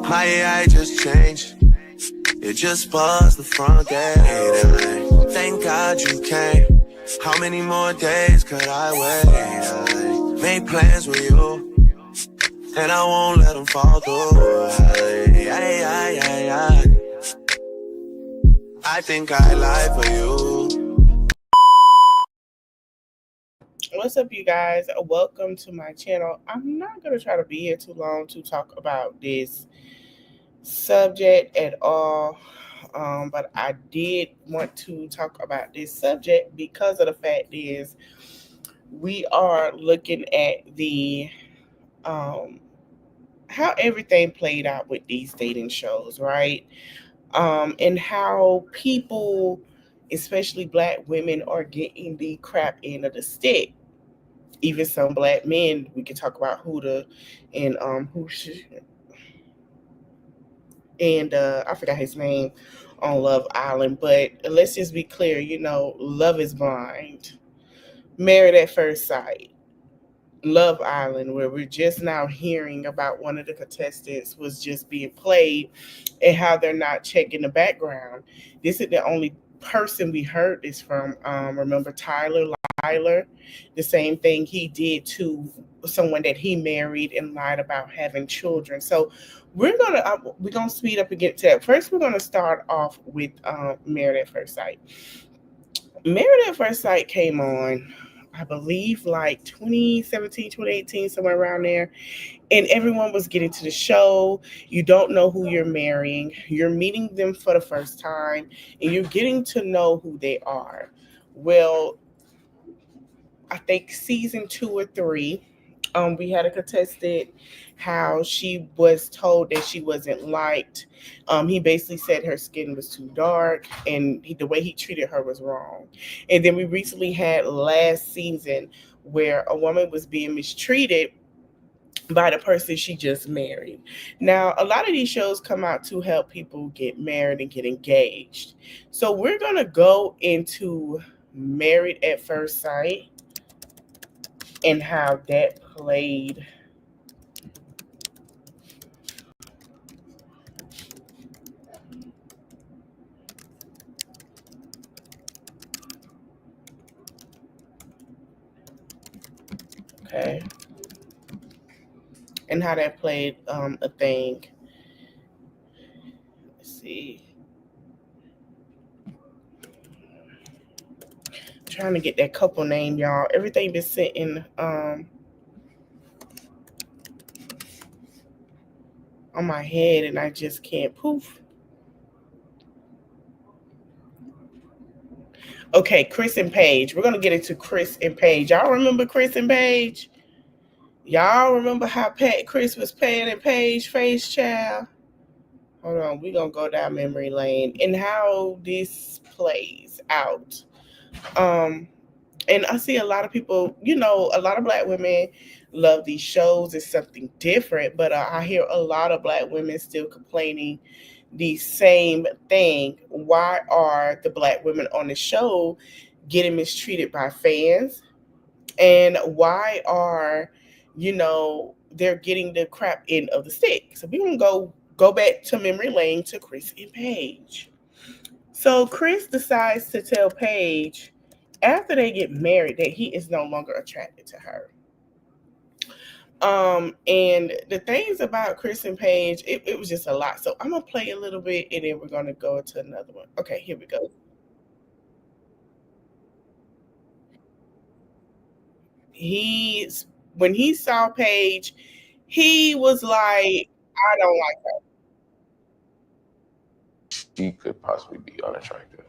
My AI just changed. It just buzzed the front gate. Thank God you came. How many more days could I wait? I made plans with you, and I won't let them fall through. I think I lie for you. What's up, you guys? Welcome to my channel. I'm not going to try to be here too long to talk about this subject at all, but I did want to talk about this subject because of the fact is we are looking at the how everything played out with these dating shows, right? And how people, especially Black women, are getting the crap end of the stick. Even some Black men, we can talk about Huda and I forgot his name on Love Island. But let's just be clear, Love is Blind, Married at First Sight, Love Island, where we're just now hearing about one of the contestants was just being played and how they're not checking the background. This is the only person we heard this from. Remember Tyler Lyler? The same thing he did to someone that he married and lied about having children. So we're gonna speed up and get to that. First, we're gonna start off with Married at First Sight. Married at First Sight came on, I believe, like 2017, 2018, somewhere around there. And everyone was getting to the show. You don't know who you're marrying. You're meeting them for the first time, and you're getting to know who they are. Well, I think season 2 or 3, we had a contestant how she was told that she wasn't liked. He basically said her skin was too dark, and the way he treated her was wrong. And then we recently had last season where a woman was being mistreated by the person she just married. Now, a lot of these shows come out to help people get married and get engaged. So we're going to go into Married at First Sight and how that played. Okay. And how that played a thing. Let's see. Trying to get that couple name, y'all. Everything been sitting on my head, and I just can't poof. Okay, Chris and Paige. We're gonna get into Chris and Paige. Y'all remember Chris and Paige? Y'all remember how Chris was paying and Paige face child? Hold on, we're gonna go down memory lane and how this plays out. And I see a lot of people, a lot of Black women love these shows. It's something different, but I hear a lot of Black women still complaining the same thing. Why are the Black women on the show getting mistreated by fans? And why are, they're getting the crap end of the stick? So we're going to go back to memory lane to Chris and Paige. So Chris decides to tell Paige after they get married that he is no longer attracted to her. And the things about Chris and Paige, it was just a lot. So I'm gonna play a little bit and then we're gonna go to another one. Okay, here we go. When he saw Paige, he was like, I don't like her. She could possibly be unattractive.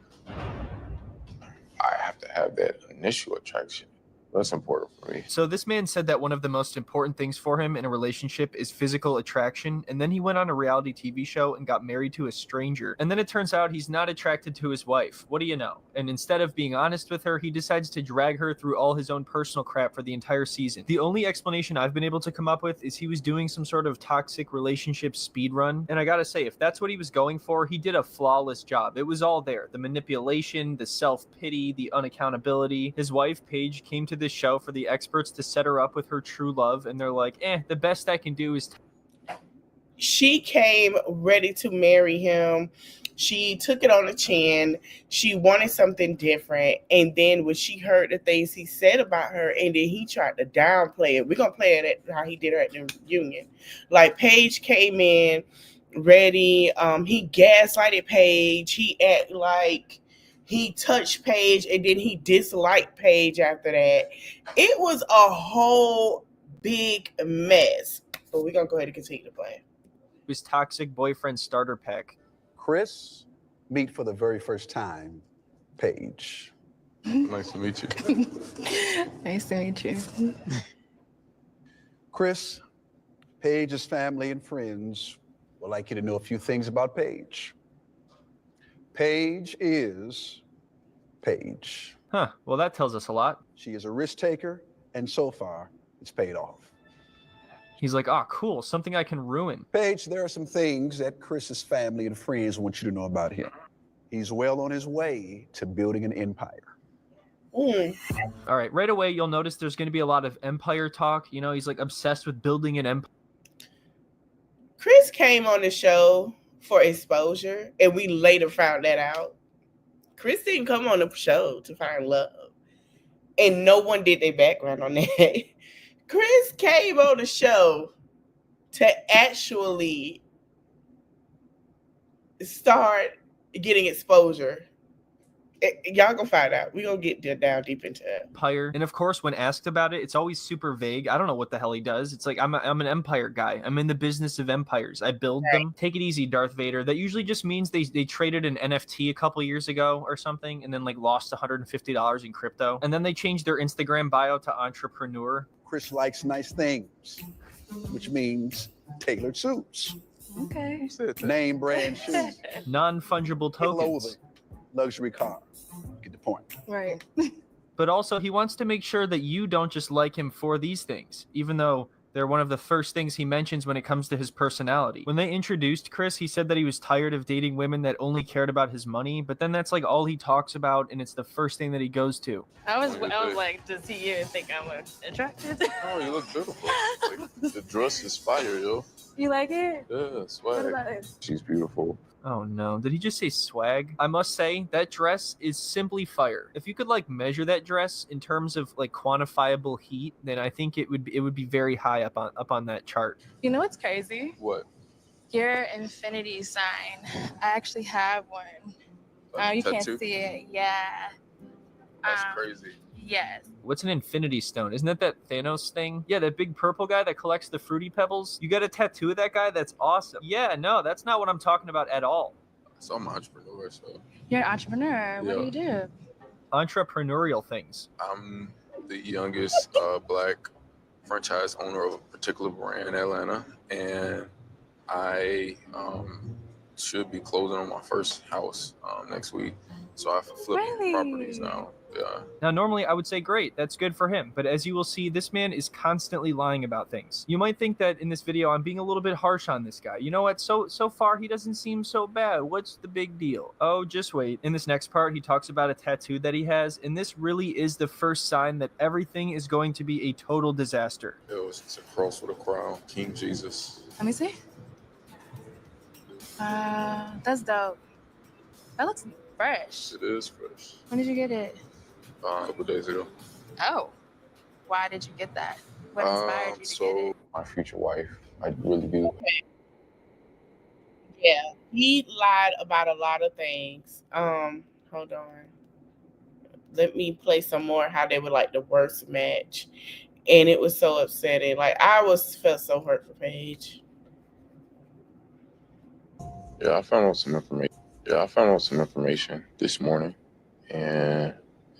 I have to have that initial attraction. That's important for me. So this man said that one of the most important things for him in a relationship is physical attraction, and then he went on a reality TV show and got married to a stranger. And then it turns out he's not attracted to his wife. What do you know? And instead of being honest with her, he decides to drag her through all his own personal crap for the entire season. The only explanation I've been able to come up with is he was doing some sort of toxic relationship speed run. And I gotta say, if that's what he was going for, he did a flawless job. It was all there. The manipulation, the self-pity, the unaccountability. His wife, Paige, came to this show for the experts to set her up with her true love, and they're like, the best I can do is She came ready to marry him. She took it on the chin. She wanted something different. And then when she heard the things he said about her, and then he tried to downplay it. We're going to play it at how he did her at the reunion. Like, Paige came in ready. He gaslighted Paige. He acted like he touched Paige, and then he disliked Paige after that. It was a whole big mess. But we're going to go ahead and continue to play. His toxic boyfriend starter pack. Chris, meet for the very first time, Paige. Nice to meet you. Nice to meet you. Chris, Paige's family and friends would like you to know a few things about Paige. Paige is Paige. Huh. Well, that tells us a lot. She is a risk taker, and so far, it's paid off. He's like, oh, cool. Something I can ruin. Paige, there are some things that Chris's family and friends want you to know about him. He's well on his way to building an empire. All right away, you'll notice there's going to be a lot of empire talk. You know, he's like obsessed with building an empire. Chris came on the show for exposure, and we later found that out. Chris didn't come on the show to find love, and no one did their background on that. Chris came on the show to actually start getting exposure. Y'all gonna find out. We're gonna get down deep into it. Empire. And of course, when asked about it, it's always super vague. I don't know what the hell he does. It's like, I'm an empire guy. I'm in the business of empires. I build them. Take it easy, Darth Vader. That usually just means they traded an NFT a couple years ago or something, and then like lost $150 in crypto. And then they changed their Instagram bio to entrepreneur. Chris likes nice things, which means tailored suits, Okay. name brand shoes, Non-fungible tokens. clothing, luxury car. Get the point. Right. But also, he wants to make sure that you don't just like him for these things, even though they're one of the first things he mentions when it comes to his personality. When they introduced Chris, he said that he was tired of dating women that only cared about his money, but then that's like all he talks about, and it's the first thing that he goes to. I was like, does he even think I'm attracted? Oh, you look beautiful. Like, the dress is fire, yo. You like it? Yeah, What swag. about it? She's beautiful. Oh no, did he just say swag? I must say, that dress is simply fire. If you could like measure that dress in terms of like quantifiable heat, then I think it would be very high up on that chart. You know what's crazy? What? Your infinity sign. I actually have one. You can't Tattoo? see it. Yeah. That's crazy. Yes. What's an infinity stone? Isn't that Thanos thing? Yeah, that big purple guy that collects the fruity pebbles. You got a tattoo of that guy? That's awesome. Yeah, no, that's not what I'm talking about at all. So I'm an entrepreneur, so You're an entrepreneur. What do Yeah. you do? Entrepreneurial things. I'm the youngest black franchise owner of a particular brand in Atlanta, and I should be closing on my first house next week. So I flip Really? properties now. Yeah. Now, normally I would say, great, that's good for him. But as you will see, this man is constantly lying about things. You might think that in this video, I'm being a little bit harsh on this guy. You know what? So far, he doesn't seem so bad. What's the big deal? Oh, just wait. In this next part, he talks about a tattoo that he has. And this really is the first sign that everything is going to be a total disaster. It's a cross with a crown. King Jesus. Let me see. That's dope. That looks fresh. It is fresh. When did you get it? A couple days ago. Oh. Why did you get that? What inspired you to get it? My future wife, I really do. Yeah, he lied about a lot of things. Hold on. Let me play some more how they were like the worst match. And it was so upsetting. Like I felt so hurt for Paige. Yeah, I found out some information this morning, and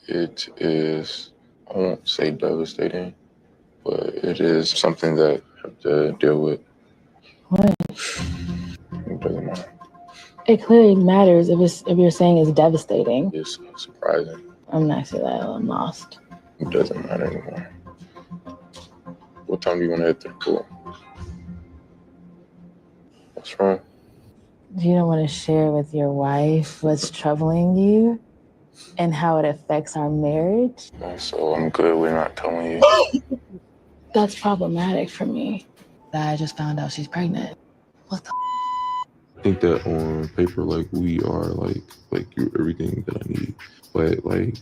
it is, I won't say devastating, but it is something that I have to deal with. What? It doesn't matter. It clearly matters if you're saying it's devastating. It's surprising. I'm not sure that I'm lost. It doesn't matter anymore. What time do you want to head to the pool? What's wrong? Do you not want to share with your wife what's troubling you and how it affects our marriage? So I'm good with not telling you. That's problematic for me. That I just found out she's pregnant. What the? I think that on paper, like we are like you're everything that I need, but like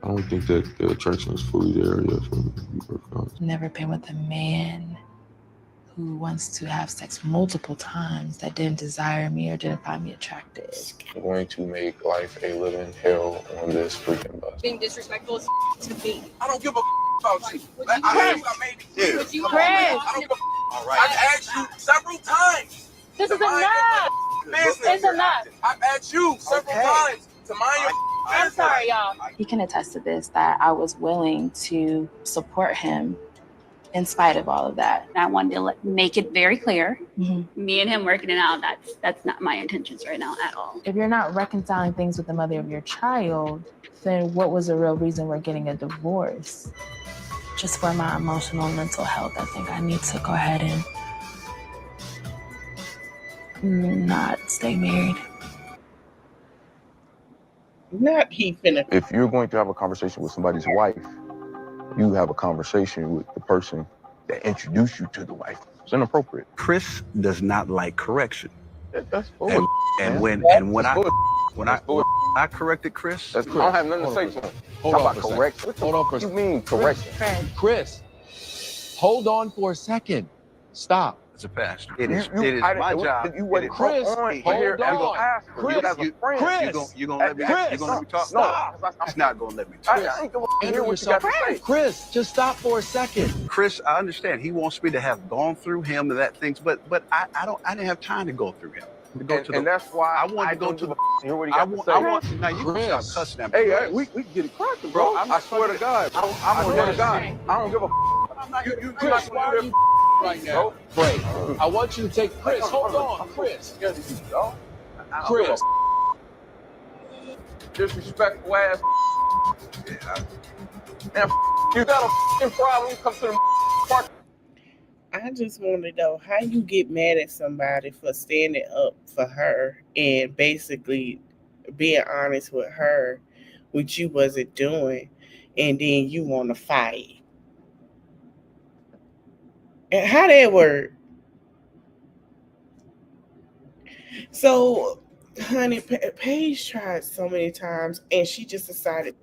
I don't think that the attraction is fully there yet for me. To be perfectly honest. Never been with a man who wants to have sex multiple times that didn't desire me or didn't find me attractive. I'm going to make life a living hell on this freaking bus. Being disrespectful to me. I don't give a about you. I made it clear. Would you Come on, Chris. man. I don't give a All right. I've asked you several times. This is Mind enough. your business. It's enough. I've asked you several times to mind your I'm business. sorry, y'all. He can attest to this, that I was willing to support him in spite of all of that. I wanted to make it very clear. Mm-hmm. Me and him working it out, that's not my intentions right now at all. If you're not reconciling things with the mother of your child, then what was the real reason we're getting a divorce? Just for my emotional and mental health, I think I need to go ahead and not stay married. Not he finna. If you're going to have a conversation with somebody's wife, you have a conversation with the person that introduced you to the wife. It's inappropriate. Chris does not like correction. That's bullshit. And when I corrected Chris, That's I don't have nothing to say to him. Hold How on about for a correction? second. Hold on for a What do second. you mean correction? Chris, hold on for a second. Stop. as a pastor, It is my job. You wouldn't Chris, on hold here as a on. pastor. Chris, You as a friend. Chris, You're gonna let me Chris, talk? stop. He's not gonna let me talk. I ain't gonna hear Handle what you got yourself. to say. Chris, just stop for a second. Chris, I understand. He wants me to have gone through him and that things, but I didn't have time to go through him. To go to And that's why I wanted to go don't to give the. a hear what he I got to want. say. Now you can Chris. stop cussing at me. Hey, we can get it cracking, bro. I swear to God. I'm on to God. I don't give a you Chris, why are you right now? Pray. I want you to take Chris. Hold on, Chris. Chris. disrespectful ass. And you got a problem when you come to the park. I just want to know how you get mad at somebody for standing up for her and basically being honest with her, which you wasn't doing, and then you want to fight. And how that work? So, honey, Paige tried so many times, and she just decided,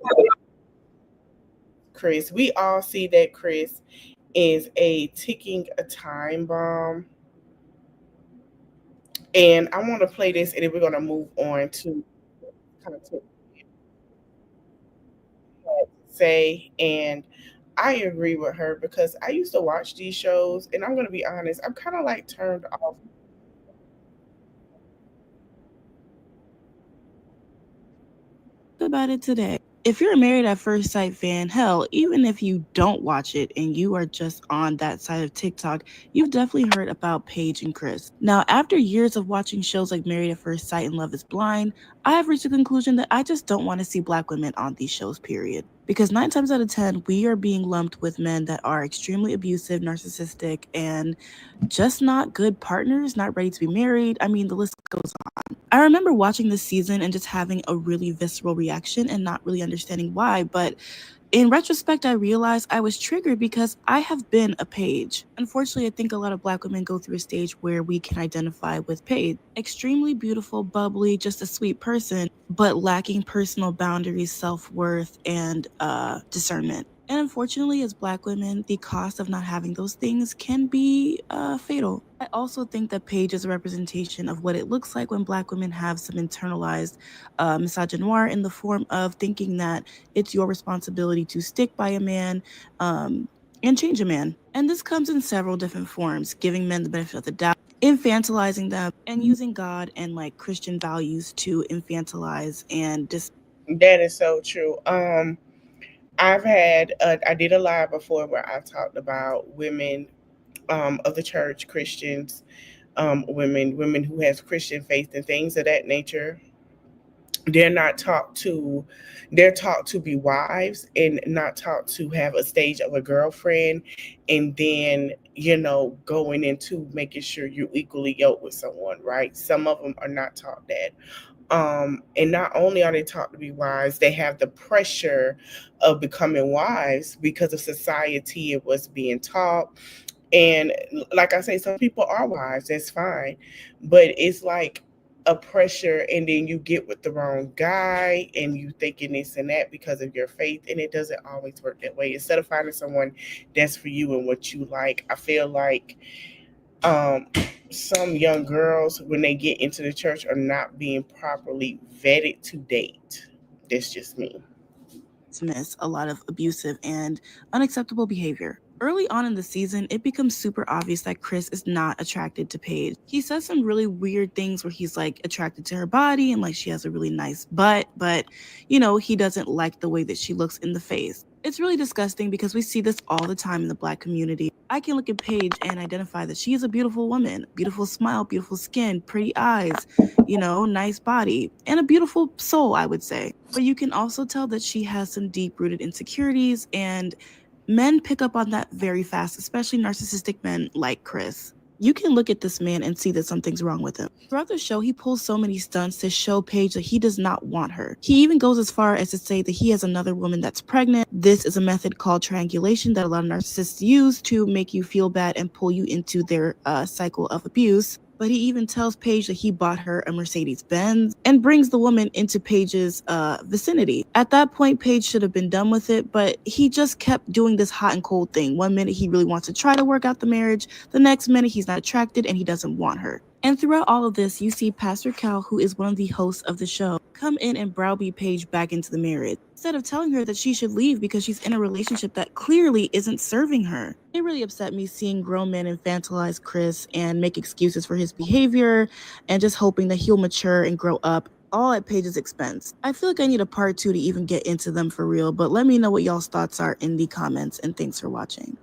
Chris, we all see that Chris is a ticking a time bomb. And I want to play this, and then we're going to move on to content. Say, and I agree with her because I used to watch these shows, and I'm going to be honest, I'm kind of like turned off. About it today. If you're a Married at First Sight fan, hell, even if you don't watch it and you are just on that side of TikTok, you've definitely heard about Paige and Chris. Now, after years of watching shows like Married at First Sight and Love is Blind, I have reached the conclusion that I just don't want to see Black women on these shows, period. Because 9 times out of 10, we are being lumped with men that are extremely abusive, narcissistic, and just not good partners, not ready to be married. I mean, the list goes on. I remember watching this season and just having a really visceral reaction and not really understanding why, but in retrospect, I realized I was triggered because I have been a Paige. Unfortunately, I think a lot of Black women go through a stage where we can identify with Paige. Extremely beautiful, bubbly, just a sweet person, but lacking personal boundaries, self-worth, and discernment. And unfortunately, as Black women, the cost of not having those things can be fatal. I also think that Paige is a representation of what it looks like when Black women have some internalized misogynoir in the form of thinking that it's your responsibility to stick by a man and change a man. And this comes in several different forms, giving men the benefit of the doubt, infantilizing them, and using God and like Christian values to infantilize and That is so true. I did a live before where I talked about women of the church, Christians, women who has Christian faith and things of that nature. They're taught to be wives and not taught to have a stage of a girlfriend, and then going into making sure you're equally yoked with someone, right? Some of them are not taught that. And not only are they taught to be wives, they have the pressure of becoming wives because of society and what's being taught. And like I say, some people are wise, that's fine. But it's like a pressure, and then you get with the wrong guy and you thinking this and that because of your faith, and it doesn't always work that way. Instead of finding someone that's for you and what you like, I feel like um some young girls, when they get into the church, are not being properly vetted to date. That's just me. Dismiss a lot of abusive and unacceptable behavior. Early on in the season, it becomes super obvious that Chris is not attracted to Paige. He says some really weird things where he's like attracted to her body and like she has a really nice butt, but he doesn't like the way that she looks in the face. It's really disgusting because we see this all the time in the Black community. I can look at Paige and identify that she is a beautiful woman, beautiful smile, beautiful skin, pretty eyes, nice body, and a beautiful soul, I would say. But you can also tell that she has some deep-rooted insecurities, and men pick up on that very fast, especially narcissistic men like Chris. You can look at this man and see that something's wrong with him. Throughout the show, he pulls so many stunts to show Paige that he does not want her. He even goes as far as to say that he has another woman that's pregnant. This is a method called triangulation that a lot of narcissists use to make you feel bad and pull you into their cycle of abuse. But he even tells Paige that he bought her a Mercedes-Benz and brings the woman into Paige's vicinity. At that point, Paige should have been done with it, but he just kept doing this hot and cold thing. One minute he really wants to try to work out the marriage, the next minute he's not attracted and he doesn't want her. And throughout all of this, you see Pastor Cal, who is one of the hosts of the show, come in and browbeat Paige back into the marriage, instead of telling her that she should leave because she's in a relationship that clearly isn't serving her. It really upset me seeing grown men infantilize Chris and make excuses for his behavior and just hoping that he'll mature and grow up, all at Paige's expense. I feel like I need a part 2 to even get into them for real, but let me know what y'all's thoughts are in the comments, and thanks for watching.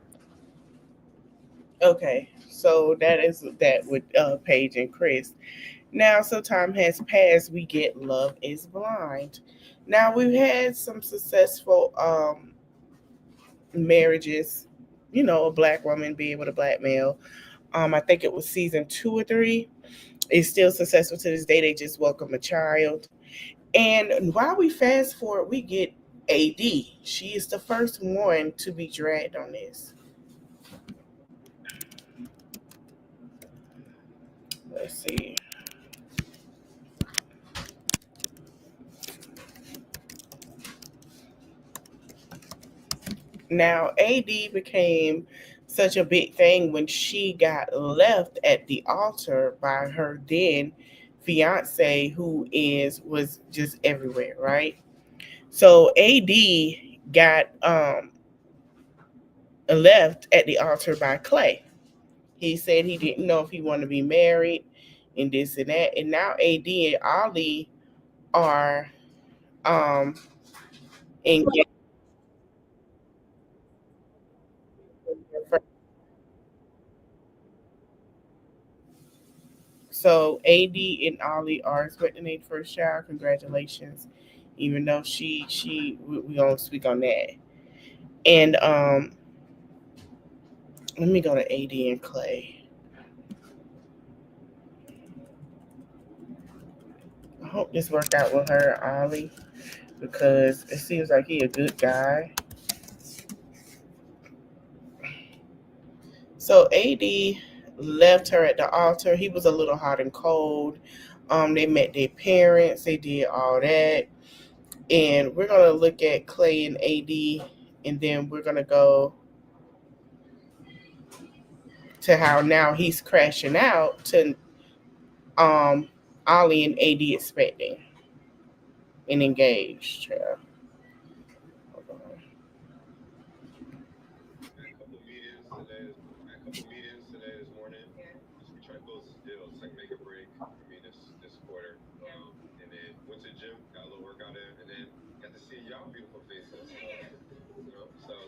Okay, so that is that with Paige and Chris. Now, some time has passed. We get Love is Blind. Now, we've had some successful marriages. A Black woman being with a Black male. I think it was season 2 or 3. It's still successful to this day. They just welcome a child. And while we fast forward, we get AD. She is the first one to be dragged on this. Let's see. Now, AD became such a big thing when she got left at the altar by her then fiance, who was just everywhere, right? So AD got left at the altar by Clay. He said he didn't know if he wanted to be married and this and that. And now AD and Ali are engaged. So AD and Ali are expecting their first child. Congratulations. Even though we gonna speak on that. And let me go to AD and Clay. I hope this worked out with her, Ali, because it seems like he a good guy. So AD left her at the altar. He was a little hot and cold. They met their parents. They did all that. And we're going to look at Clay and AD, and then we're going to go to how now he's crashing out to Ali and AD expecting and engaged.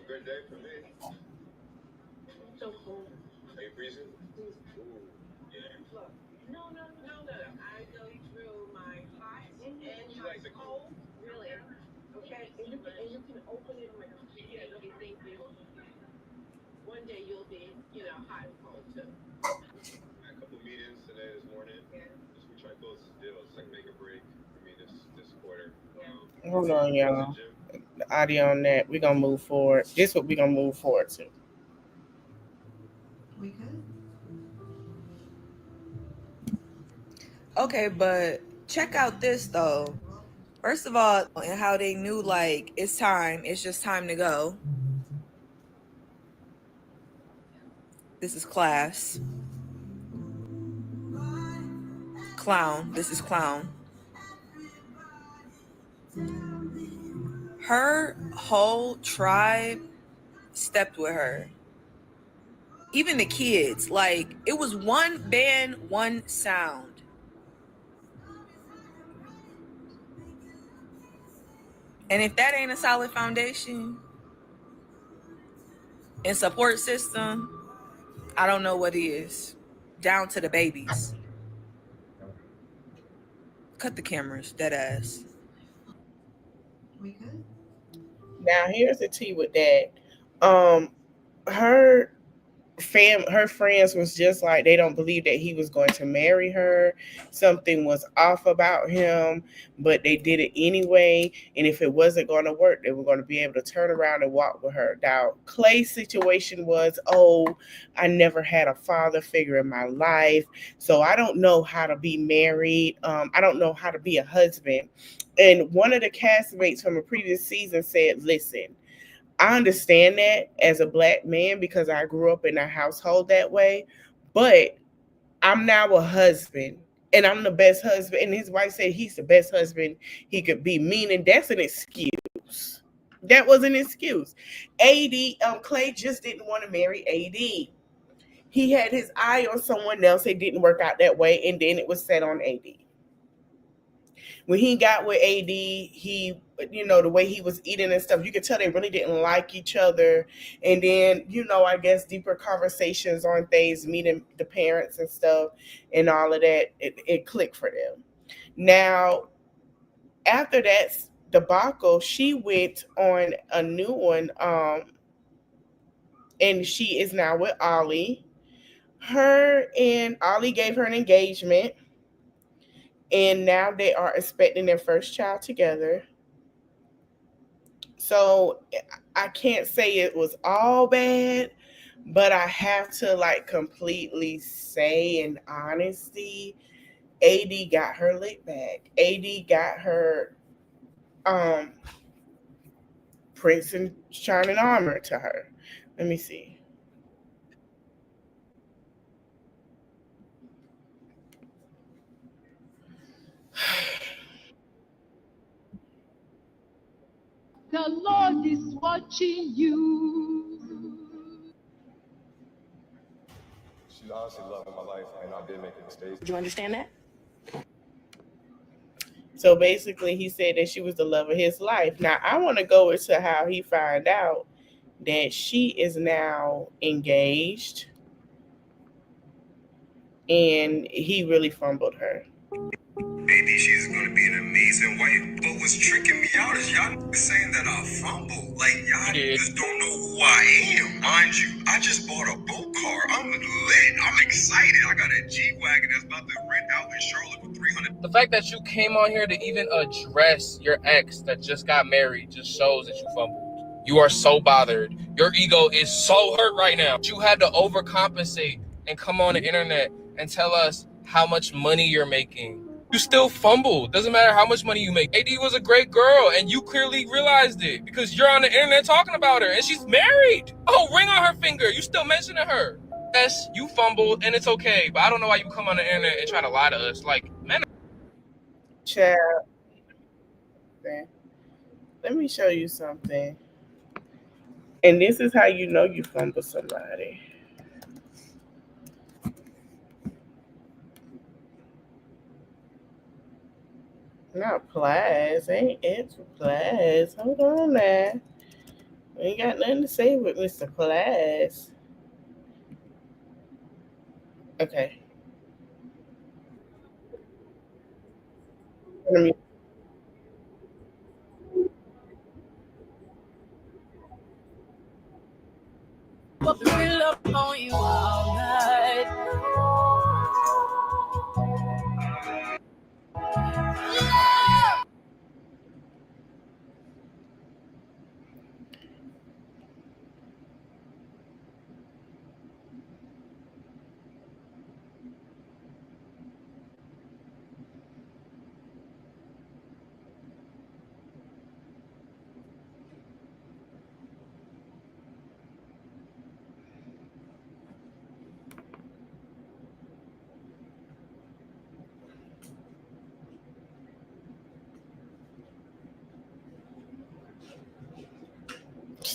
Good day for me. So cool. Are you freezing? Yeah. No. I go through my hot and my cold. Really? Okay. And you can open it with you think one day you'll be, hot and cold too. I had a couple meetings today this morning. Yeah. We try to close this deal so I can make a break for me this quarter. Hold on, y'all. The audio on that. We're gonna move forward. This is what we're gonna move forward to. Okay, but check out this though. First of all, and how they knew like it's time, it's just time to go. This is class. Clown. This is clown. Her whole tribe stepped with her. Even the kids, like it was one band, one sound. And if that ain't a solid foundation and support system, I don't know what is. Down to the babies. Cut the cameras, dead ass. Now here's the tea with that. Her friends was just like they don't believe that he was going to marry her. Something was off about him, but they did it anyway. And if it wasn't going to work, they were going to be able to turn around and walk with her. Now Clay's situation was, I never had a father figure in my life, so I don't know how to be married. I don't know how to be a husband. And one of the castmates from a previous season said, listen, I understand that as a Black man because I grew up in a household that way, but I'm now a husband and I'm the best husband. And his wife said he's the best husband he could be, meaning that's an excuse. That was an excuse. Clay just didn't want to marry AD. He had his eye on someone else. It didn't work out that way. And then it was set on AD. When he got with AD, he, the way he was eating and stuff, you could tell they really didn't like each other. And then, I guess deeper conversations on things, meeting the parents and stuff and all of that, it clicked for them. Now, after that debacle, she went on a new one, and she is now with Ollie. Her and Ollie gave her an engagement. And now they are expecting their first child together. So I can't say it was all bad, but I have to completely say in honesty, AD got her lick back. AD got her Prince and Shining Armor to her. Let me see. The Lord is watching you. She's honestly loving my life, and I did make a mistake. Do you understand that? So basically, he said that she was the love of his life. Now, I want to go into how he found out that she is now engaged, and he really fumbled her. Maybe she's gonna be an amazing wife, but what's tricking me out is y'all niggas saying that I fumbled. Like y'all niggas don't know who I am. Mind you, I just bought a boat car. I'm lit. I'm excited. I got a G-Wagon that's about to rent out in Charlotte for $300. The fact that you came on here to even address your ex that just got married just shows that you fumbled. You are so bothered. Your ego is so hurt right now. You had to overcompensate and come on the internet and tell us how much money you're making. You still fumbled. Doesn't matter how much money you make. AD was a great girl, and you clearly realized it because you're on the internet talking about her, and she's married. Oh, ring on her finger. You still mentioning her. Yes, you fumbled, and it's okay, but I don't know why you come on the internet and try to lie to us. Like, man. Child. Let me show you something. And this is how you know you fumble somebody. Not Plies. Ain't it Plies? Hold on now. We ain't got nothing to say with Mr. Plies. Okay. Let me. Thrill up on you all night.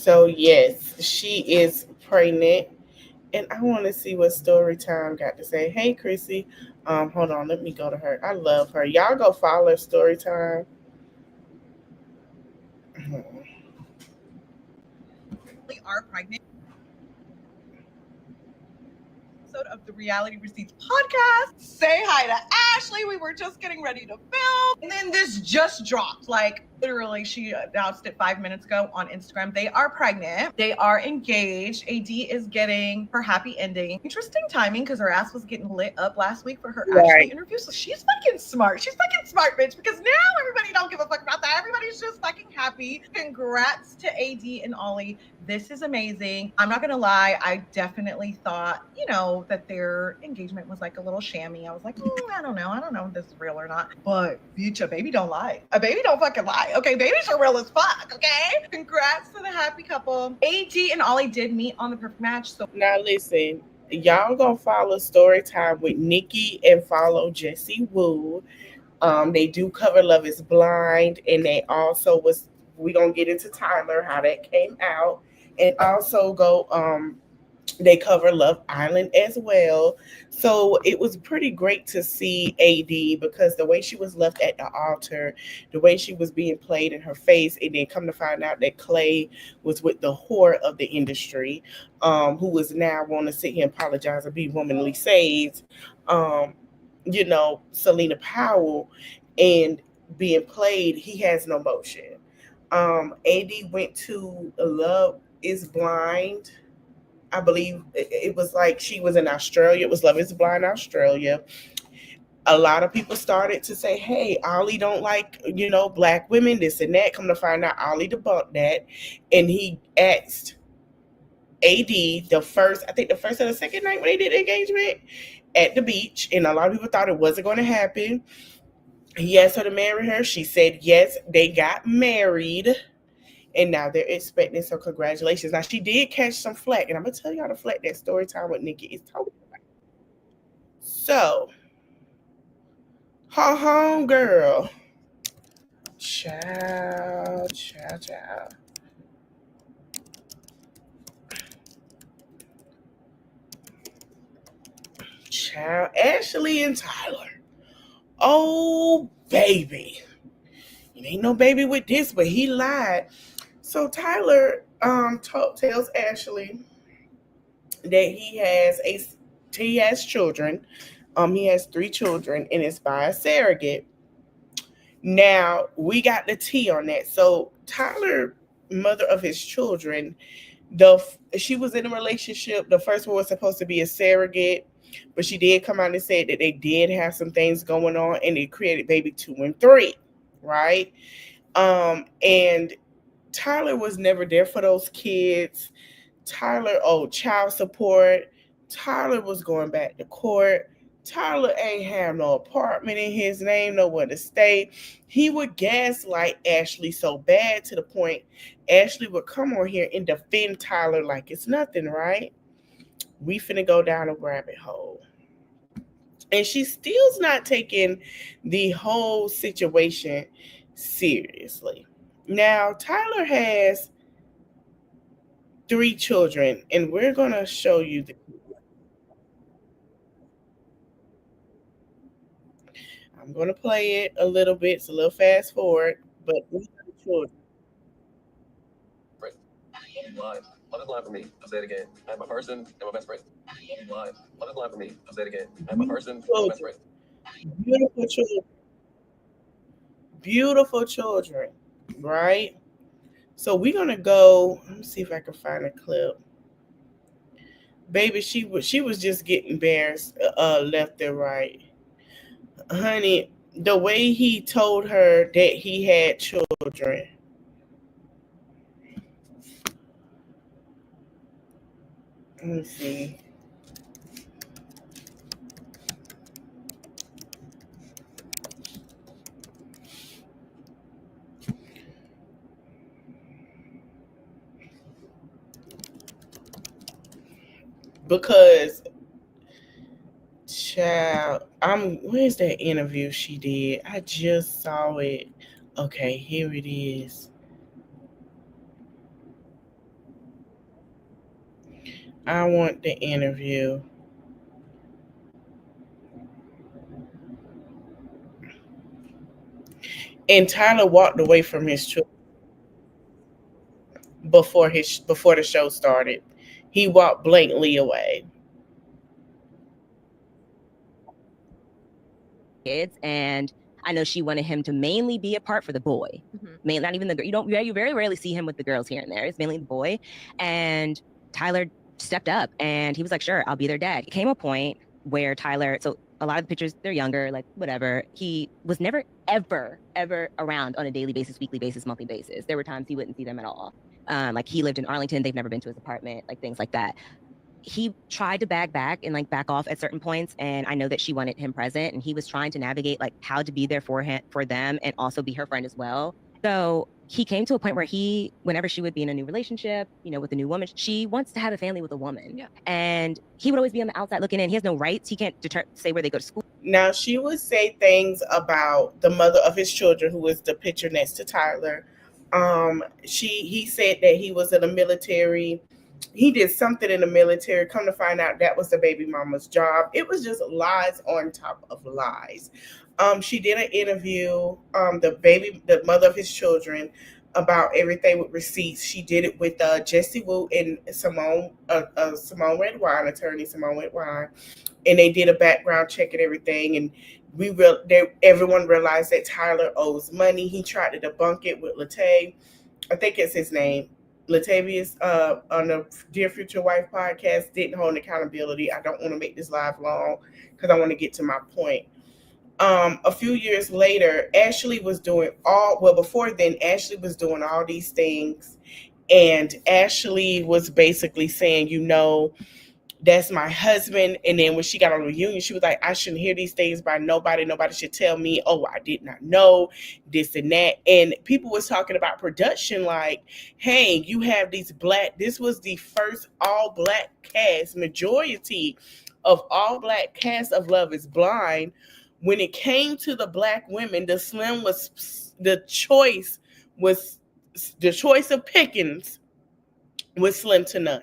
So yes, she is pregnant, and I want to see what Storytime got to say. Hey, Chrissy, hold on, let me go to her. I love her. Y'all go follow Storytime. They are pregnant. Of the Reality Receipts podcast. Say hi to Ashley. We were just getting ready to film, and then this just dropped. Like literally, she announced it 5 minutes ago on Instagram. They are pregnant. They are engaged. AD is getting her happy ending. Interesting timing because her ass was getting lit up last week for her Ashley interview. So she's fucking smart. She's fucking smart, bitch. Because now everybody don't give a fuck about that. Everybody's just fucking happy. Congrats to AD and Ollie. This is amazing. I'm not gonna lie, I definitely thought, that their engagement was like a little shammy. I was like, I don't know if this is real or not. But bitch, a baby don't lie. A baby don't fucking lie. Okay, babies are real as fuck. Okay. Congrats to the happy couple. AD and Ollie did meet on the Perfect Match. So now listen, y'all gonna follow Storytime with Nikki and follow Jessie Woo. They do cover Love Is Blind, and they also we gonna get into Tyler, how that came out. And also they cover Love Island as well. So it was pretty great to see AD because the way she was left at the altar, the way she was being played in her face, and then come to find out that Clay was with the whore of the industry, who was now want to sit here and apologize and be womanly saved, Selena Powell, and being played, he has no motion. AD went to Love Is Blind. I believe it was like she was in Australia. It was Love Is Blind Australia. A lot of people started to say, hey, Ollie don't like, black women, this and that. Come to find out, Ollie debunked that. And he asked AD the first or the second night when they did the engagement at the beach. And a lot of people thought it wasn't going to happen. He asked her to marry her. She said yes. They got married. And now they're expecting, so congratulations. Now, she did catch some flack, and I'm going to tell y'all the flack that Storytime with Nikki is talking about. So, her home girl. Ciao. Ashley and Tyler. Oh, baby. It ain't no baby with this, but he lied. So Tyler tells Ashley that he has children. He has 3 children, and it's by a surrogate. Now we got the tea on that. So Tyler, mother of his children, she was in a relationship. The first one was supposed to be a surrogate, but she did come out and say that they did have some things going on, and they created baby 2 and 3, right? And Tyler was never there for those kids. Tyler owed child support. Tyler was going back to court. Tyler ain't have no apartment in his name, nowhere to stay. He would gaslight Ashley so bad to the point Ashley would come on here and defend Tyler like it's nothing, right? We finna go down a rabbit hole. And she still's not taking the whole situation seriously. Now, Tyler has 3 children, and we're going to show you I'm going to play it a little bit. It's a little fast forward, but these are the children. Love is blind for me. I'll say it again. I have my person and my best friend. Love is blind for me. I'll say it again. I have my person and my best friend. Beautiful children. Beautiful children, right? So we're gonna go. Let me see if I can find a clip. Baby, she was just getting embarrassed left and right. Honey, the way he told her that he had children. Let me see. Because, child, where's that interview she did? I just saw it. Okay, here it is. I want the interview. And Tyler walked away from his children before the show started. He walked blatantly away. Kids, and I know she wanted him to mainly be a part for the boy. Mainly, not even the girl. You very rarely see him with the girls here and there. It's mainly the boy. And Tyler stepped up and he was like, sure, I'll be their dad. It came a point where Tyler, so a lot of the pictures, they're younger, like whatever. He was never, ever around on a daily basis, weekly basis, monthly basis. There were times he wouldn't see them at all. Like he lived in Arlington. They've never been to his apartment, like things like that. He tried to back back off at certain points, and I know that she wanted him present, and he was trying to navigate like how to be there for them and also be her friend as well. So he came to a point where whenever she would be in a new relationship, with a new woman, she wants to have a family with a woman. Yeah. And he would always be on the outside looking in. He has no rights. He can't say where they go to school. Now, she would say things about the mother of his children, who is the picture next to Tyler. He said that he was in the military. He did something in the military. Come to find out, that was the baby mama's job. It was just lies on top of lies. She did an interview, the mother of his children, about everything with receipts. She did it with Jesse Wu and Simone Redwine, attorney Simone Redwine, and they did a background check and everything. And everyone realized that Tyler owes money. He tried to debunk it with Latay. I think it's his name. Latavius on the Dear Future Wife podcast didn't hold accountability. I don't want to make this live long because I want to get to my point. A few years later, Ashley was doing before then, Ashley was doing all these things, and Ashley was basically saying, that's my husband. And then when she got on the reunion, she was like, I shouldn't hear these things by nobody. Nobody should tell me, oh, I did not know this and that. And people was talking about production like, hey, you have this was the first all black cast, majority of all black cast of Love is Blind. When it came to the black women, the choice of pickings was slim to none.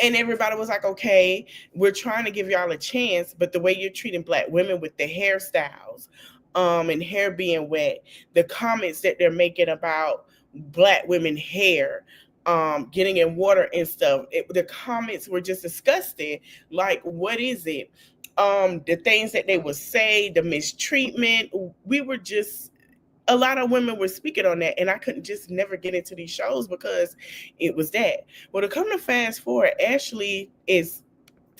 And everybody was like, okay, we're trying to give y'all a chance, but the way you're treating black women with the hairstyles and hair being wet, the comments that they're making about black women hair, getting in water and stuff, the comments were just disgusting. Like, what is it? The things that they would say, the mistreatment, a lot of women were speaking on that, and I couldn't just never get into these shows because it was that. Well, to come to fast forward, Ashley is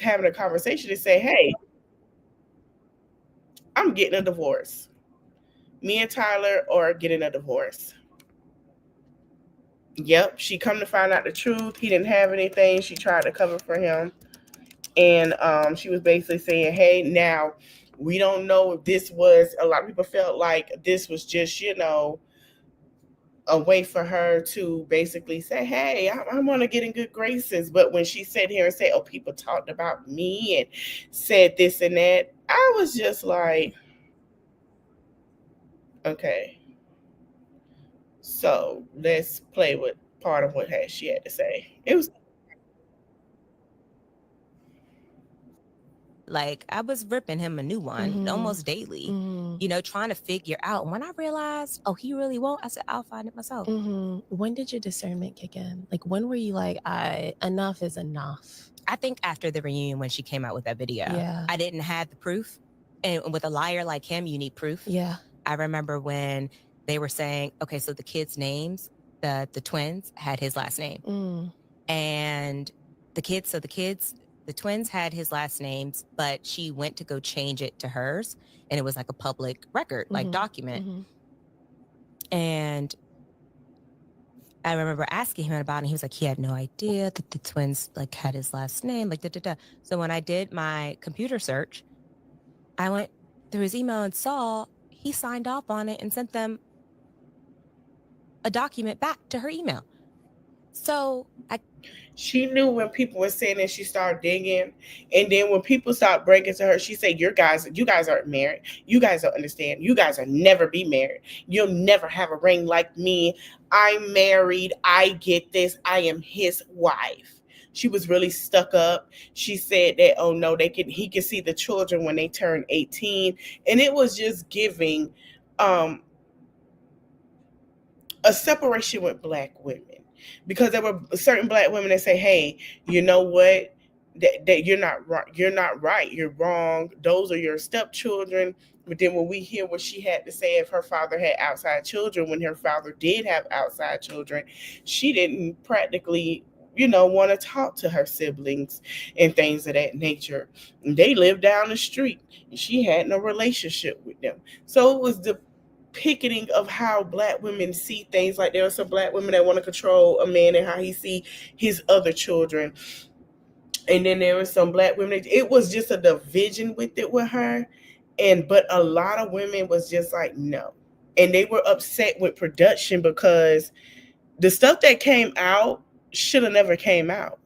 having a conversation to say, hey, I'm getting a divorce. Me and Tyler are getting a divorce. Yep, she come to find out the truth. He didn't have anything. She tried to cover for him. And she was basically saying, hey, now, we don't know if this was, a lot of people felt like this was just, a way for her to basically say, hey, I want to get in good graces. But when she sat here and said, oh, people talked about me and said this and that, I was just like, okay. So let's play with part of what she had to say. It was. Like, I was ripping him a new one almost daily, trying to figure out. When I realized, oh, he really won't, I said, I'll find it myself. When did your discernment kick in? Like, when were you like, enough is enough? I think after the reunion, when she came out with that video. Yeah. I didn't have the proof. And with a liar like him, you need proof. Yeah. I remember when they were saying, okay, so the kids' names, the twins had his last name. And the twins had his last names, but she went to go change it to hers, and it was like a public record, like document. And I remember asking him about it, and he was like, he had no idea that the twins like had his last name, like da-da-da. So when I did my computer search, I went through his email and saw he signed off on it and sent them a document back to her email. So she knew when people were saying that. She started digging, and then when people started breaking to her, she said, you guys aren't married. You guys don't understand. You guys will never be married. You'll never have a ring like me. I'm married. I get this. I am his wife. She was really stuck up. She said that, oh no, he could see the children when they turn 18. And it was just giving a separation with Black women. Because there were certain Black women that say, hey, you know what? That you're not right. You're not right. You're wrong. Those are your stepchildren. But then when we hear what she had to say if her father had outside children, when her father did have outside children, she didn't practically, want to talk to her siblings and things of that nature. They lived down the street and she had no relationship with them. So it was the picketing of how Black women see things. Like there are some Black women that want to control a man and how he see his other children. And then there were some Black women. It was just a division with it with her. But a lot of women was just like, no. And they were upset with production because the stuff that came out should have never came out.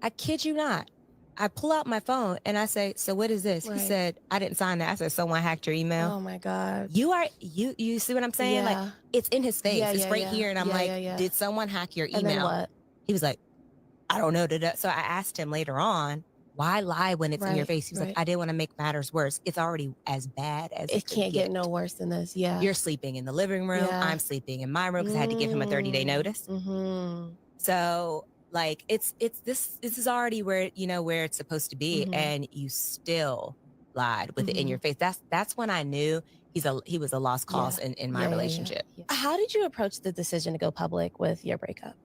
I kid you not. I pull out my phone and I say, so what is this? Right. He said, I didn't sign that. I said, someone hacked your email. Oh my God. You see what I'm saying? Yeah. Like, it's in his face. It's right here. And I'm did someone hack your email? And then what? He was like, I don't know. So I asked him later on, why lie when it's in your face? He was like, I didn't want to make matters worse. It's already as bad as it can't get no worse than this. Yeah. You're sleeping in the living room. Yeah. I'm sleeping in my room because I had to give him a 30-day notice. Mm-hmm. So like this is already where where it's supposed to be, Mhm. and you still lied with it in your face. That's when I knew he was a lost cause in my relationship. Yeah. How did you approach the decision to go public with your breakup?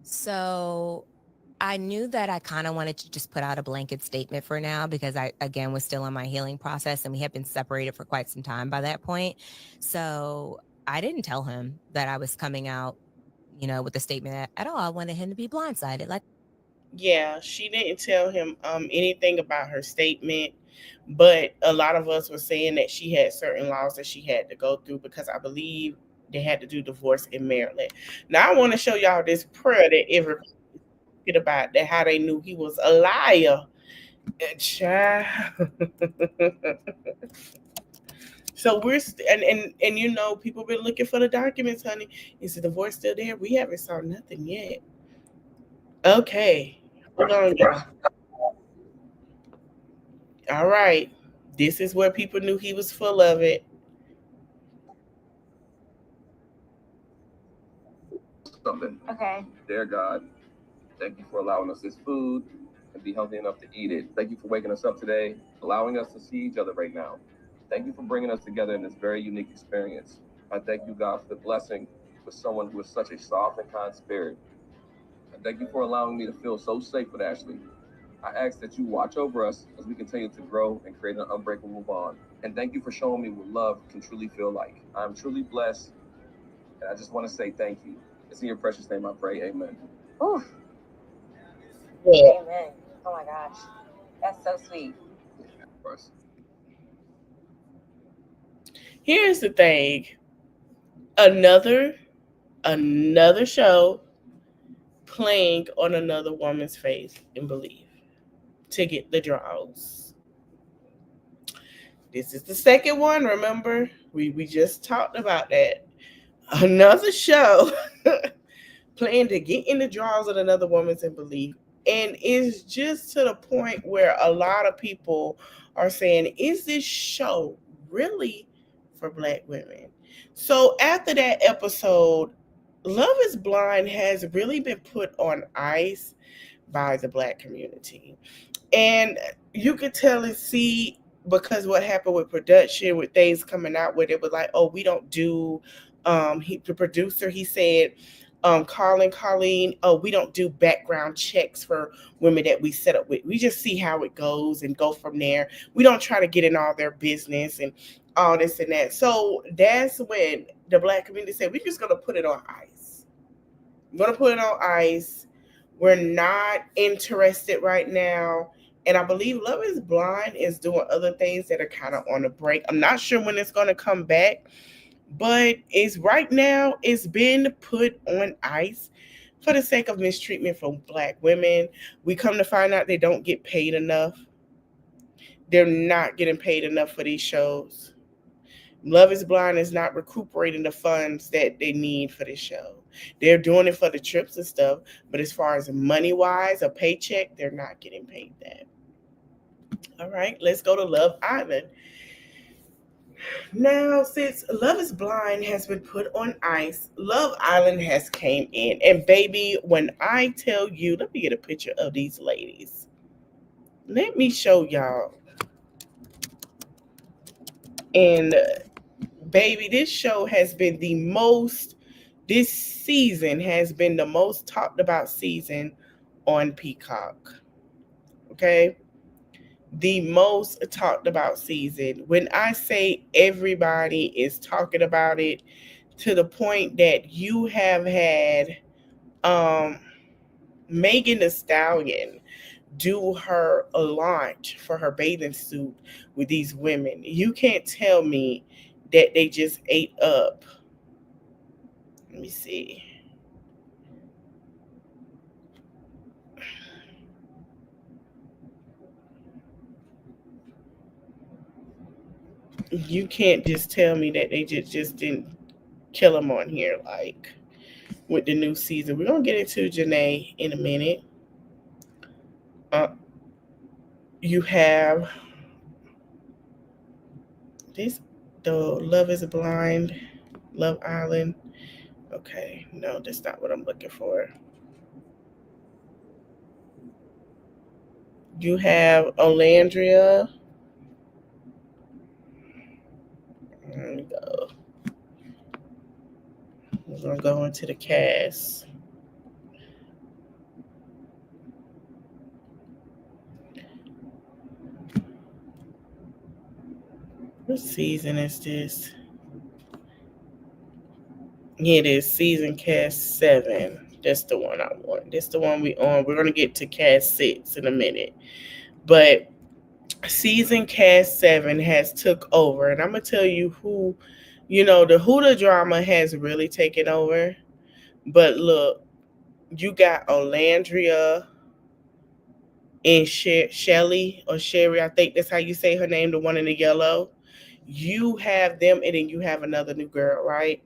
So I knew that I kind of wanted to just put out a blanket statement for now because I, again, was still in my healing process and we had been separated for quite some time by that point. So I didn't tell him that I was coming out, with a statement at all. I wanted him to be blindsided. Yeah, she didn't tell him anything about her statement, but a lot of us were saying that she had certain laws that she had to go through because I believe they had to do divorce in Maryland. Now I want to show y'all this prayer that everybody about that how they knew he was a liar. Child. So we're and people been looking for the documents, honey. Is the divorce still there? We haven't saw nothing yet. Okay, hold on, y'all. All right, this is where people knew he was full of it. Something. Okay. Dear God, thank you for allowing us this food and be healthy enough to eat it. Thank you for waking us up today, allowing us to see each other right now. Thank you for bringing us together in this very unique experience. I thank you, God, for the blessing with someone who is such a soft and kind spirit. I thank you for allowing me to feel so safe with Ashley. I ask that you watch over us as we continue to grow and create an unbreakable bond. And thank you for showing me what love can truly feel like. I'm truly blessed, and I just want to say thank you. It's in your precious name I pray, amen. Ooh. Yeah. Amen. Oh my gosh. That's so sweet. Here's the thing. Another show playing on another woman's face and believe to get the draws. This is the second one. Remember, we just talked about that. Another show playing to get in the draws of another woman's and believe. And it's just to the point where a lot of people are saying, is this show really for Black women? So after that episode, Love is Blind has really been put on ice by the Black community. And you could tell and see, because what happened with production, with things coming out with it was like, oh, we don't do, the producer, he said, Colleen, oh, we don't do background checks for women that we set up with. We just see how it goes and go from there. We don't try to get in all their business and all this and that. So that's when the Black community said, we're just going to put it on ice. I'm going to put it on ice. We're not interested right now. And I believe Love is Blind is doing other things that are kind of on a break. I'm not sure when it's going to come back. But right now, it's been put on ice for the sake of mistreatment for Black women. We come to find out they don't get paid enough. They're not getting paid enough for these shows. Love is Blind is not recuperating the funds that they need for this show. They're doing it for the trips and stuff, but as far as money-wise, a paycheck, they're not getting paid that. All right, let's go to Love Island. Now, since Love is Blind has been put on ice, Love Island has came in. And baby, when I tell you, let me get a picture of these ladies. Let me show y'all. And baby, this show has been this season has been the most talked about season on Peacock. Okay? The most talked about season. When I say everybody is talking about it, to the point that you have had Megan Thee Stallion do her launch for her bathing suit with these women. You can't tell me that they just ate up. Let me see. You can't just tell me that they just didn't kill them on here, like with the new season. We're gonna get into Janae in a minute. You have the Love is Blind, Love Island. Okay, no, that's not what I'm looking for. You have Olandria. There we go. We're gonna go into the cast. What season is this? Yeah, it is season cast 7. That's the one I want. That's the one we on. We're gonna get to cast 6 in a minute. But season cast 7 has took over. And I'm gonna tell you who, the Huda drama has really taken over. But look, you got Olandria and Shelly or Sherry, I think that's how you say her name, the one in the yellow. You have them, and then you have another new girl, right?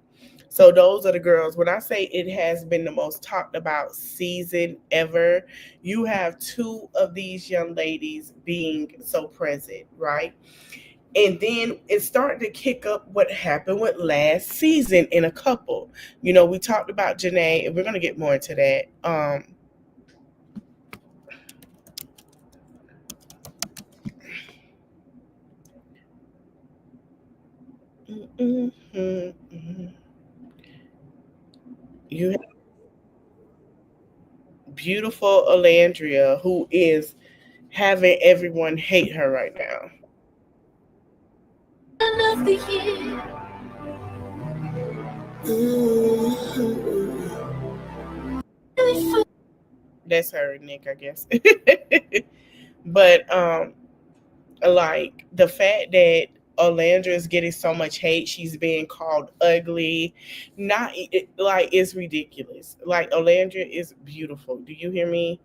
So those are the girls. When I say it has been the most talked about season ever, you have 2 of these young ladies being so present, right? And then it's starting to kick up what happened with last season in a couple. We talked about Janae, and we're going to get more into that. You have beautiful Olandria, who is having everyone hate her right now. That's her, Nick, I guess. But like the fact that Olandria is getting so much hate, she's being called ugly, it's ridiculous. Like, Olandria is beautiful. Do you hear me?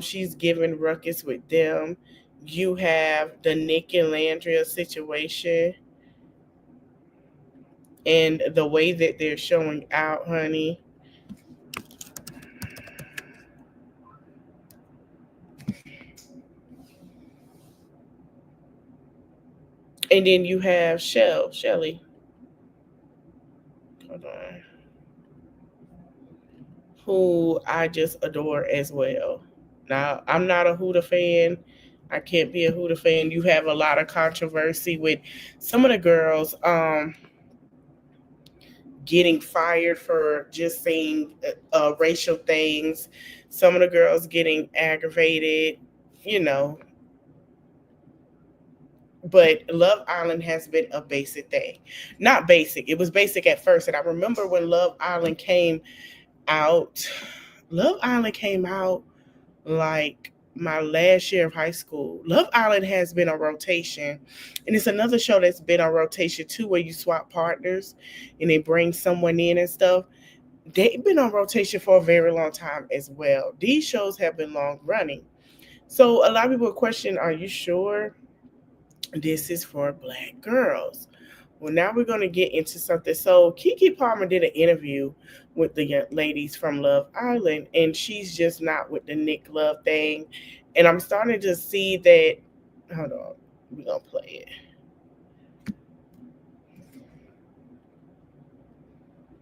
She's giving ruckus with them. You have the Nick and Landria situation, and the way that they're showing out, honey. And then you have Shelly. Hold on. Who I just adore as well. Now, I'm not a Huda fan. I can't be a Huda fan. You have a lot of controversy with some of the girls getting fired for just saying racial things. Some of the girls getting aggravated, But Love Island has been a basic thing. Not basic. It was basic at first. And I remember when Love Island came out like my last year of high school. Love Island has been on rotation. And it's another show that's been on rotation too, where you swap partners and they bring someone in and stuff. They've been on rotation for a very long time as well. These shows have been long running. So a lot of people question, are you sure this is for Black girls? Well, now we're going to get into something. So Keke Palmer did an interview with the ladies from Love Island, and she's just not with the Nick Love thing. And I'm starting to see that. Hold on. We're going to play it.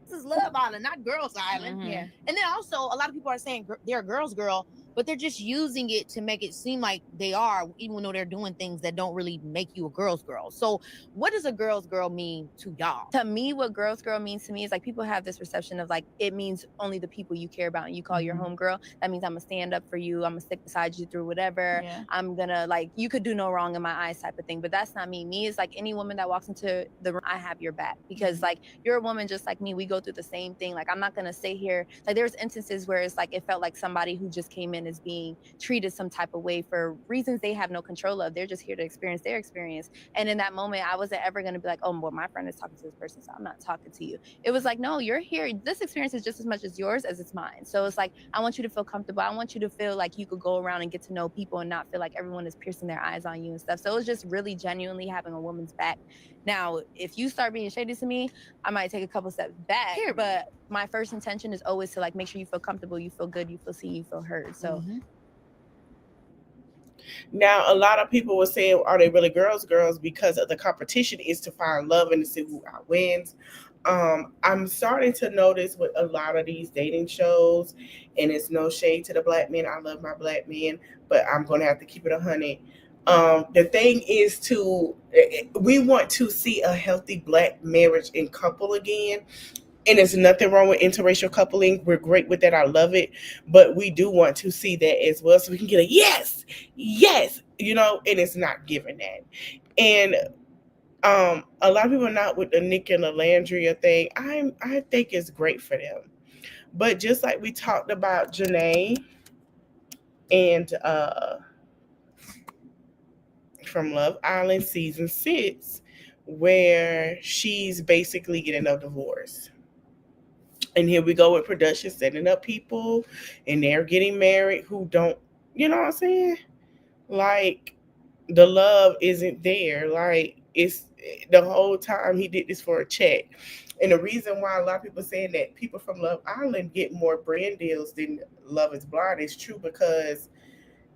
This is Love Island, not Girls Island. Mhm. Yeah. And then also, a lot of people are saying they're a girl's girl, but they're just using it to make it seem like they are, even though they're doing things that don't really make you a girl's girl. So what does a girl's girl mean to y'all? To me, what girl's girl means to me is like people have this perception of like it means only the people you care about and you call your homegirl. That means I'm gonna stand up for you, I'm gonna stick beside you through whatever. Yeah. I'm gonna like you could do no wrong in my eyes type of thing. But that's not me. Me is like any woman that walks into the room, I have your back because like you're a woman just like me. We go through the same thing. Like I'm not gonna sit here. Like there's instances where it's like it felt like somebody who just came in as being treated some type of way for reasons they have no control of. They're just here to experience their experience. And in that moment, I wasn't ever going to be like, oh, well, my friend is talking to this person, so I'm not talking to you. It was like, no, you're here. This experience is just as much as yours as it's mine. So it's like, I want you to feel comfortable. I want you to feel like you could go around and get to know people and not feel like everyone is piercing their eyes on you and stuff. So it was just really genuinely having a woman's back. Now, if you start being shady to me, I might take a couple steps back. But my first intention is always to like make sure you feel comfortable, you feel good, you feel seen, you feel heard. So Now, a lot of people were saying, are they really girls? Because of the competition is to find love and to see who wins. I'm starting to notice with a lot of these dating shows, and it's no shade to the black men. I love my black men, but I'm going to have to keep it 100. The thing is we want to see a healthy black marriage and couple again. And there's nothing wrong with interracial coupling. We're great with that. I love it. But we do want to see that as well so we can get a yes, and it's not given that. And a lot of people are not with the Nick and the Landria thing. I think it's great for them. But just like we talked about Janae and from Love Island season 6, where she's basically getting a divorce. And here we go with production setting up people and they're getting married who don't, you know what I'm saying? Like the love isn't there. Like it's the whole time he did this for a check. And the reason why a lot of people saying that people from Love Island get more brand deals than Love is Blind is true, because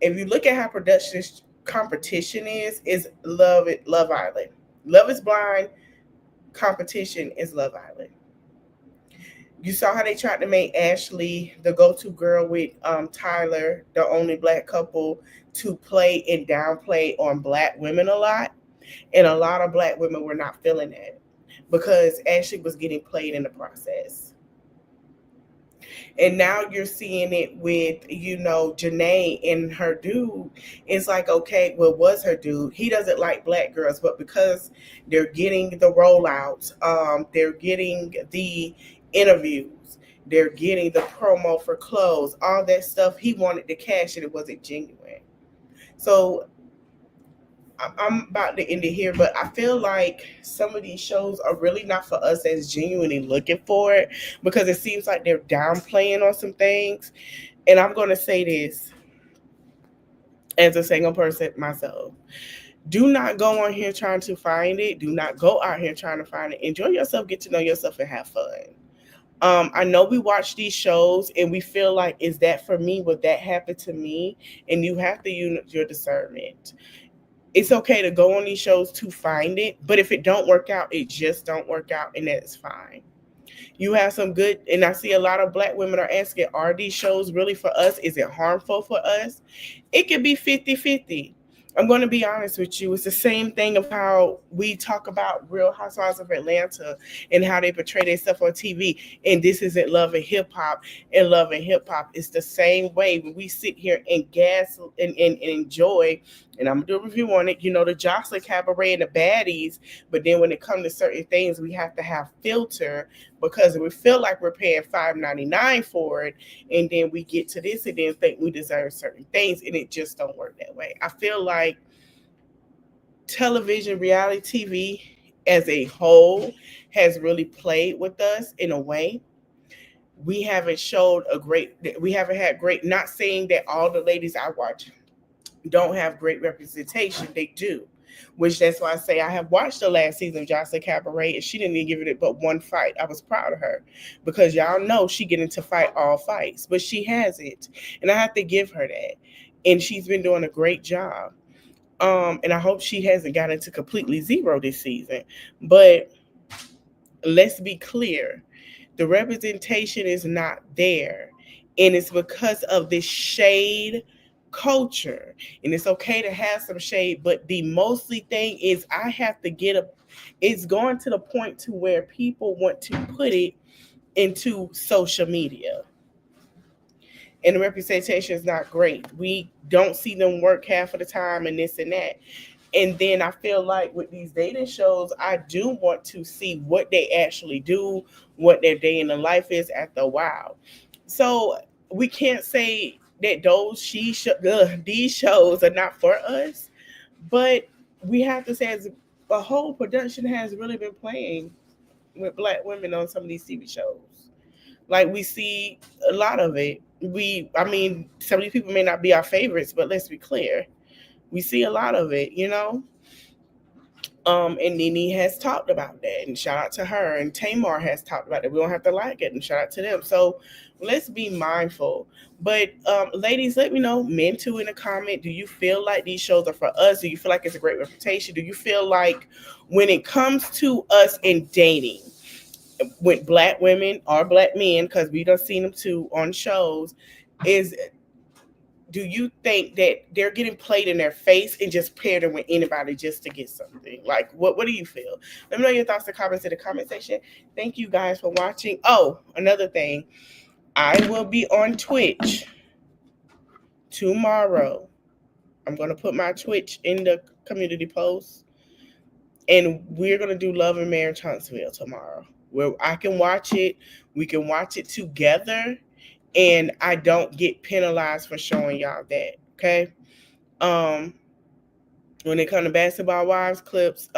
if you look at how production's competition is Love Island. Love is Blind competition is Love Island. You saw how they tried to make Ashley the go-to girl with Tyler, the only black couple, to play and downplay on black women a lot. And a lot of black women were not feeling that because Ashley was getting played in the process. And now you're seeing it with, Janae and her dude. It's like, okay, well, was her dude. He doesn't like black girls, but because they're getting the rollouts, they're getting the interviews, they're getting the promo for clothes, all that stuff, he wanted to cash and it wasn't genuine. So I'm about to end it here, but I feel like some of these shows are really not for us that's genuinely looking for it, because it seems like they're downplaying on some things. And I'm going to say this as a single person myself. Do not go on here trying to find it. Do not go out here trying to find it. Enjoy yourself, get to know yourself, and have fun. I know we watch these shows and we feel like, is that for me? Would that happen to me? And you have to use your discernment. It's okay to go on these shows to find it, but if it don't work out, it just don't work out, and that's fine. You have some good, and I see a lot of black women are asking, are these shows really for us? Is it harmful for us? It could be 50-50. I'm going to be honest with you. It's the same thing of how we talk about Real Housewives of Atlanta and how they portray their stuff on TV. And this isn't Love and Hip Hop and Love and Hip Hop. It's the same way when we sit here and gas and enjoy. And I'm going to do a review on it. The Jocelyn Cabaret and the baddies. But then when it comes to certain things, we have to have filter, because we feel like we're paying $5.99 for it. And then we get to this and then think we deserve certain things. And it just don't work that way. I feel like television, reality TV as a whole has really played with us in a way. We haven't had great, not saying that all the ladies I watch don't have great representation. They do. which that's why I say I have watched the last season of Jocelyn Cabaret, and she didn't even give it but one fight. I was proud of her because y'all know she get into fight all fights, but she hasn't, and I have to give her that. And she's been doing a great job. And I hope she hasn't gotten to completely zero this season. But let's be clear, the representation is not there, and it's because of this shade culture. And it's okay to have some shade, but the mostly thing is I have to it's going to the point to where people want to put it into social media. And the representation is not great. We don't see them work half of the time and this and that. And then I feel like with these dating shows, I do want to see what they actually do, what their day in the life is after a while. So we can't say that these shows are not for us, but we have to say as a whole production has really been playing with Black women on some of these TV shows. Like we see a lot of it. Some of these people may not be our favorites, but let's be clear. We see a lot of it, you know? And Nene has talked about that, and shout out to her. And Tamar has talked about it. We don't have to like it, and shout out to them. So let's be mindful. But ladies, let me know, men too, in the comment. Do you feel like these shows are for us? Do you feel like it's a great reputation? Do you feel like when it comes to us in dating with Black women or Black men, because we done seen them too on shows, do you think that they're getting played in their face and just paired them with anybody just to get something? Like, what do you feel? Let me know your thoughts and comments in the comment section. Thank you guys for watching. Oh, another thing. I will be on Twitch tomorrow. I'm going to put my Twitch in the community post. And we're going to do Love and Marriage Huntsville tomorrow, where I can watch it. We can watch it together. And I don't get penalized for showing y'all that, okay? When it comes to Basketball Wives clips,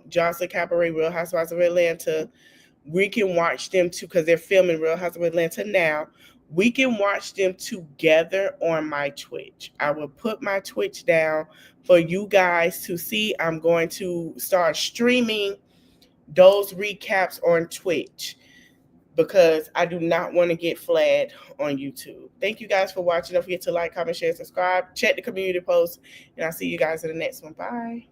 Jocelyn Cabaret, Real Housewives of Atlanta, we can watch them too, because they're filming Real Housewives of Atlanta now. We can watch them together on my Twitch. I will put my Twitch down for you guys to see. I'm going to start streaming those recaps on Twitch, because I do not want to get flagged on YouTube. Thank you guys for watching. Don't forget to like, comment, share, subscribe. Check the community post, and I'll see you guys in the next one. Bye.